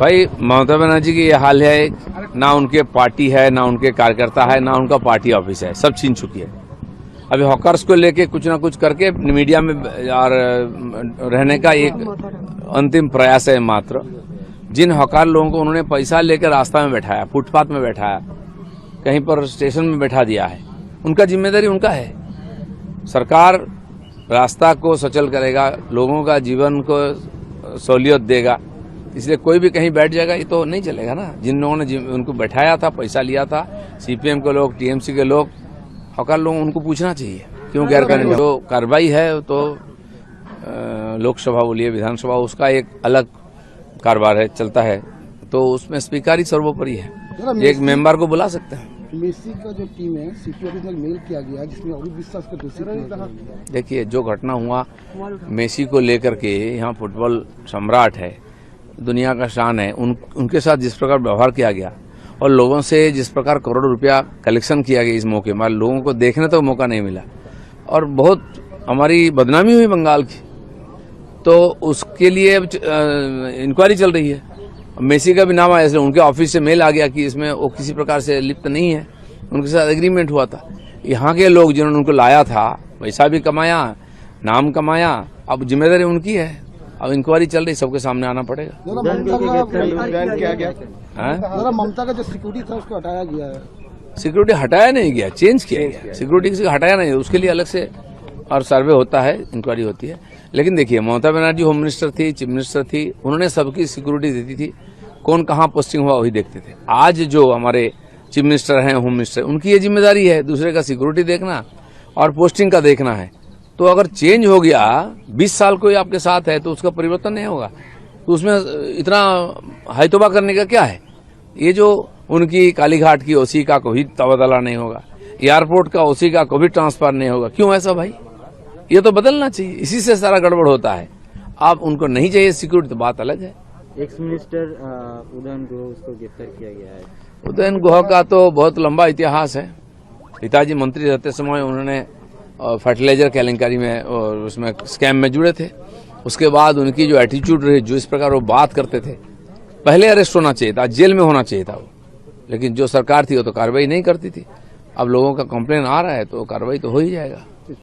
भाई ममता बनर्जी की ये हाल है, ना उनके पार्टी है, ना उनके कार्यकर्ता है, ना उनका पार्टी ऑफिस है, सब छीन चुकी है। अभी हॉकर्स को लेके कुछ ना कुछ करके मीडिया में और रहने का एक अंतिम प्रयास है मात्र। जिन हॉकर लोगों को उन्होंने पैसा लेकर रास्ता में बैठाया, फुटपाथ में बैठाया, कहीं पर स्टेशन में बैठा दिया है, उनका जिम्मेदारी उनका है। सरकार रास्ता को सचल करेगा, लोगों का जीवन को सहूलियत देगा, इसलिए कोई भी कहीं बैठ जाएगा ये तो नहीं चलेगा ना। जिन लोगों ने उनको बैठाया था, पैसा लिया था, सीपीएम के लोग, टीएमसी के लोग, हकार लोग, उनको पूछना चाहिए क्यों गैरकानूनी। जो कार्रवाई है तो लोकसभा बोलिए, विधानसभा, उसका एक अलग कारोबार है, चलता है, तो उसमें स्पीकर ही सर्वोपरि है। एक मेंबर को बुला सकते हैं। मेसी का जो टीम है सीपी ऑफिस में मेल किया गया जिसमें अभी विश्वास का दोषी। देखिए, जो घटना हुआ मेसी को लेकर के, यहाँ फुटबॉल सम्राट है, दुनिया का शान है, उनके साथ जिस प्रकार व्यवहार किया गया और लोगों से जिस प्रकार करोड़ों रुपया कलेक्शन किया गया इस मौके में, लोगों को देखने तो मौका नहीं मिला और बहुत हमारी बदनामी हुई बंगाल की, तो उसके लिए इंक्वायरी चल रही है। मेसी का भी नाम आया, इसलिए उनके ऑफिस से मेल आ गया कि इसमें वो किसी प्रकार से लिप्त नहीं है, उनके साथ एग्रीमेंट हुआ था। यहाँ के लोग जिन्होंने उनको लाया था, पैसा भी कमाया, नाम कमाया, अब जिम्मेदारी उनकी है। अब इंक्वायरी चल रही, सबके सामने आना पड़ेगा। ममता का जो सिक्योरिटी था उसको हटाया गया है। सिक्योरिटी हटाया नहीं गया, चेंज किया गया। सिक्योरिटी किसी को हटाया नहीं, उसके लिए अलग से और सर्वे होता है, इंक्वायरी होती है। लेकिन देखिए, ममता बनर्जी होम मिनिस्टर थी, चीफ मिनिस्टर थी, उन्होंने सबकी सिक्योरिटी देती थी, कौन कहाँ पोस्टिंग हुआ वही देखते थे। आज जो हमारे चीफ मिनिस्टर हैं, होम मिनिस्टर, उनकी ये जिम्मेदारी है दूसरे का सिक्योरिटी देखना और पोस्टिंग का देखना है। तो अगर चेंज हो गया, 20 साल कोई आपके साथ है तो उसका परिवर्तन नहीं होगा, तो उसमें इतना हाइतोबा करने का क्या है। ये जो उनकी कालीघाट की ओसी का कोई तबादला नहीं होगा, एयरपोर्ट का ओसी का कोई ट्रांसफर नहीं होगा, क्यों ऐसा भाई? ये तो बदलना चाहिए, इसी से सारा गड़बड़ होता है। आप उनको नहीं चाहिए सिक्योरिटी तो बात अलग है। एक्स मिनिस्टर उदयन गुहा, उसको गिरफ्तार किया गया है। उदयन गुहा का तो बहुत लंबा इतिहास है। पिताजी मंत्री रहते समय उन्होंने फर्टिलाइजर केलेंकारी में और उसमें स्कैम में जुड़े थे। उसके बाद उनकी जो एटीट्यूड रही, जो इस प्रकार वो बात करते थे, पहले अरेस्ट होना चाहिए था, जेल में होना चाहिए था वो, लेकिन जो सरकार थी वो तो कार्रवाई नहीं करती थी। अब लोगों का कंप्लेन आ रहा है तो कार्रवाई तो हो ही जाएगा।